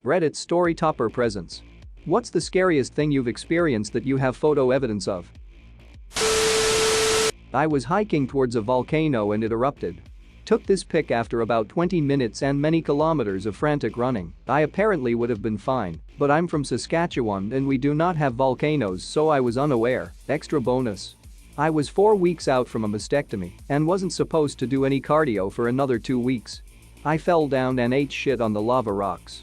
Reddit story topper presents. What's the scariest thing you've experienced that you have photo evidence of? I was hiking towards a volcano and it erupted. Took this pic after about 20 minutes and many kilometers of frantic running. I apparently would have been fine, but I'm from Saskatchewan and we do not have volcanoes, so I was unaware. Extra bonus. I was 4 weeks out from a mastectomy and wasn't supposed to do any cardio for another 2 weeks. I fell down and ate shit on the lava rocks.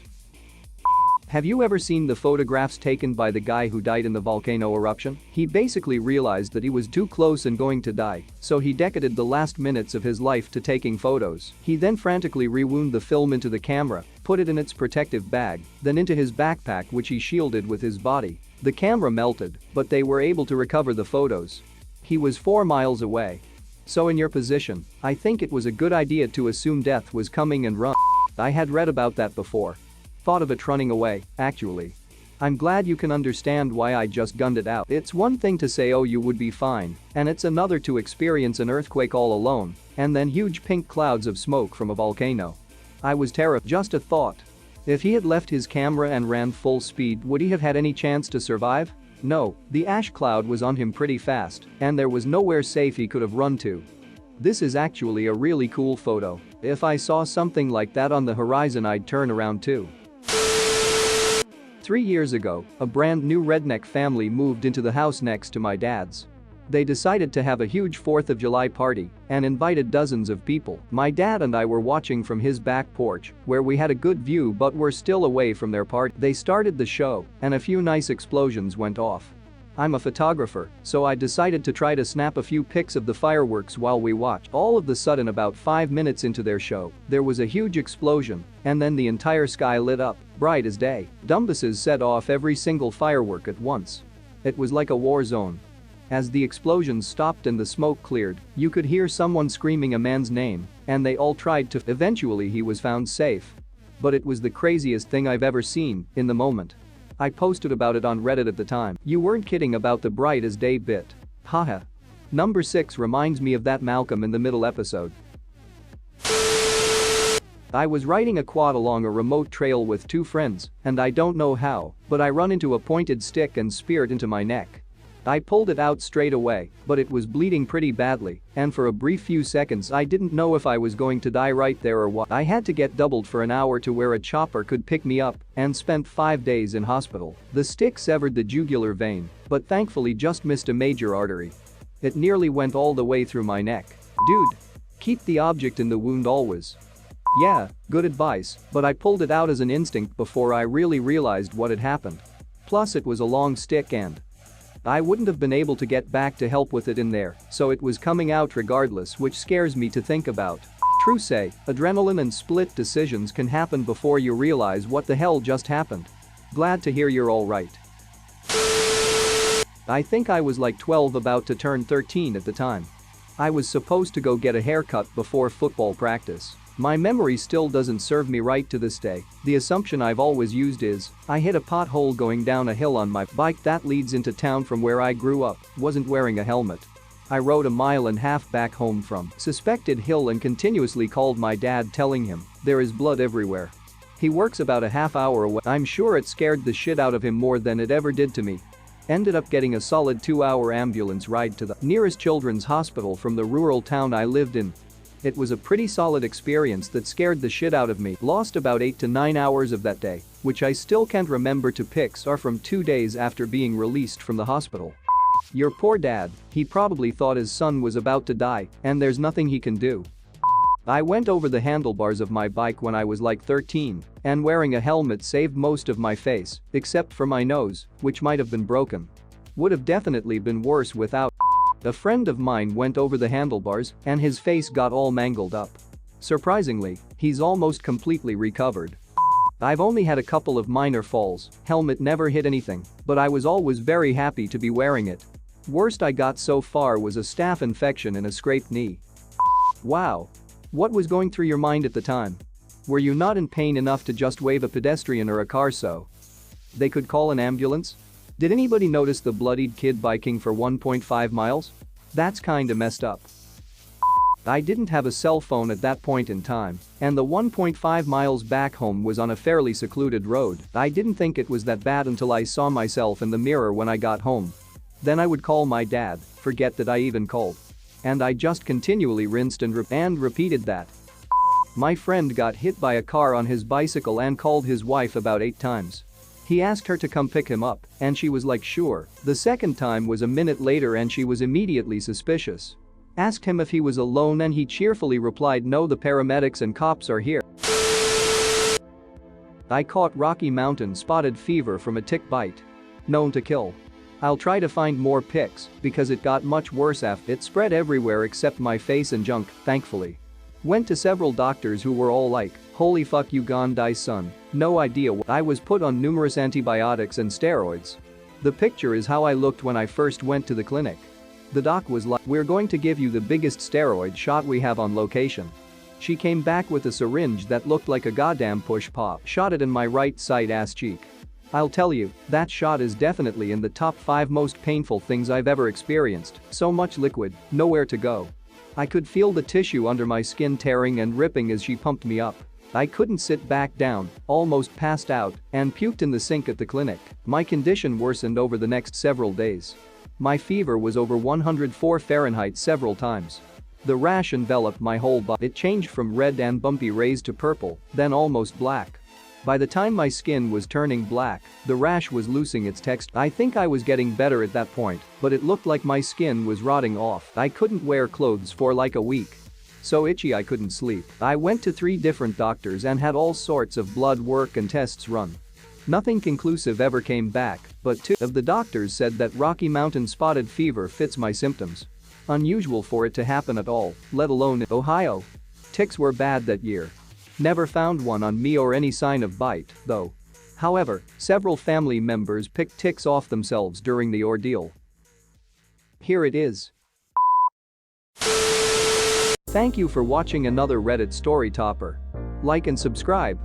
Have you ever seen the photographs taken by the guy who died in the volcano eruption? He basically realized that he was too close and going to die, so he dedicated the last minutes of his life to taking photos. He then frantically rewound the film into the camera, put it in its protective bag, then into his backpack which he shielded with his body. The camera melted, but they were able to recover the photos. He was 4 miles away. So in your position, I think it was a good idea to assume death was coming and run. I had read about that before. Thought of it running away, actually. I'm glad you can understand why I just gunned it out. It's one thing to say oh you would be fine, and it's another to experience an earthquake all alone, and then huge pink clouds of smoke from a volcano. I was terrified. Just a thought. If he had left his camera and ran full speed, would he have had any chance to survive? No, the ash cloud was on him pretty fast, and there was nowhere safe he could have run to. This is actually a really cool photo. If I saw something like that on the horizon I'd turn around too. 3 years ago, a brand new redneck family moved into the house next to my dad's. They decided to have a huge 4th of July party and invited dozens of people. My dad and I were watching from his back porch, where we had a good view but were still away from their party. They started the show, and a few nice explosions went off. I'm a photographer, so I decided to try to snap a few pics of the fireworks while we watched. All of the sudden, about 5 minutes into their show, there was a huge explosion, and then the entire sky lit up, bright as day. Dumbasses set off every single firework at once. It was like a war zone. As the explosions stopped and the smoke cleared, you could hear someone screaming a man's name, and they all tried to. Eventually he was found safe. But it was the craziest thing I've ever seen, in the moment. I posted about it on Reddit at the time. You weren't kidding about the bright as day bit. Haha. Number 6 reminds me of that Malcolm in the Middle episode. I was riding a quad along a remote trail with 2 friends, and I don't know how, but I run into a pointed stick and spear it into my neck. I pulled it out straight away, but it was bleeding pretty badly, and for a brief few seconds I didn't know if I was going to die right there or what. I had to get doubled for an hour to where a chopper could pick me up and spent 5 days in hospital. The stick severed the jugular vein, but thankfully just missed a major artery. It nearly went all the way through my neck. Dude. Keep the object in the wound always. Yeah, good advice, but I pulled it out as an instinct before I really realized what had happened. Plus it was a long stick and I wouldn't have been able to get back to help with it in there, so it was coming out regardless, which scares me to think about. True say, adrenaline and split decisions can happen before you realize what the hell just happened. Glad to hear you're alright. I think I was like 12, about to turn 13 at the time. I was supposed to go get a haircut before football practice. My memory still doesn't serve me right to this day. The assumption I've always used is, I hit a pothole going down a hill on my bike that leads into town from where I grew up, wasn't wearing a helmet. I rode a mile and a half back home from suspected hill and continuously called my dad telling him, there is blood everywhere. He works about a half hour away. I'm sure it scared the shit out of him more than it ever did to me. Ended up getting a solid 2-hour ambulance ride to the nearest children's hospital from the rural town I lived in. It was a pretty solid experience that scared the shit out of me. Lost about 8 to 9 hours of that day, which I still can't remember. To pics are from 2 days after being released from the hospital. Your poor dad, he probably thought his son was about to die, and there's nothing he can do. I went over the handlebars of my bike when I was like 13, and wearing a helmet saved most of my face, except for my nose, which might have been broken. Would have definitely been worse without. A friend of mine went over the handlebars and his face got all mangled up. Surprisingly, he's almost completely recovered. I've only had a couple of minor falls, helmet never hit anything, but I was always very happy to be wearing it. Worst I got so far was a staph infection and a scraped knee. Wow. What was going through your mind at the time? Were you not in pain enough to just wave a pedestrian or a car so they could call an ambulance? Did anybody notice the bloodied kid biking for 1.5 miles? That's kinda messed up. I didn't have a cell phone at that point in time, and the 1.5 miles back home was on a fairly secluded road. I didn't think it was that bad until I saw myself in the mirror when I got home. Then I would call my dad, forget that I even called. And I just continually rinsed and repeated that. My friend got hit by a car on his bicycle and called his wife about 8 times. He asked her to come pick him up, and she was like sure. The second time was a minute later and she was immediately suspicious. Asked him if he was alone and he cheerfully replied no, the paramedics and cops are here. I caught Rocky Mountain spotted fever from a tick bite. Known to kill. I'll try to find more pics because it got much worse after it spread everywhere except my face and junk, thankfully. Went to several doctors who were all like, holy fuck you gon' die son, no idea what. I was put on numerous antibiotics and steroids. The picture is how I looked when I first went to the clinic. The doc was like, we're going to give you the biggest steroid shot we have on location. She came back with a syringe that looked like a goddamn push pop, shot it in my right side ass cheek. I'll tell you, that shot is definitely in the top 5 most painful things I've ever experienced, so much liquid, nowhere to go. I could feel the tissue under my skin tearing and ripping as she pumped me up. I couldn't sit back down, almost passed out, and puked in the sink at the clinic. My condition worsened over the next several days. My fever was over 104 Fahrenheit several times. The rash enveloped my whole body. It changed from red and bumpy rays to purple, then almost black. By the time my skin was turning black, the rash was losing its texture. I think I was getting better at that point, but it looked like my skin was rotting off. I couldn't wear clothes for like a week. So itchy I couldn't sleep. I went to 3 different doctors and had all sorts of blood work and tests run. Nothing conclusive ever came back, but 2 of the doctors said that Rocky Mountain spotted fever fits my symptoms. Unusual for it to happen at all, let alone in Ohio. Ticks were bad that year. Never found one on me or any sign of bite, though. However, several family members picked ticks off themselves during the ordeal. Here it is. Thank you for watching another Reddit story topper. Like and subscribe.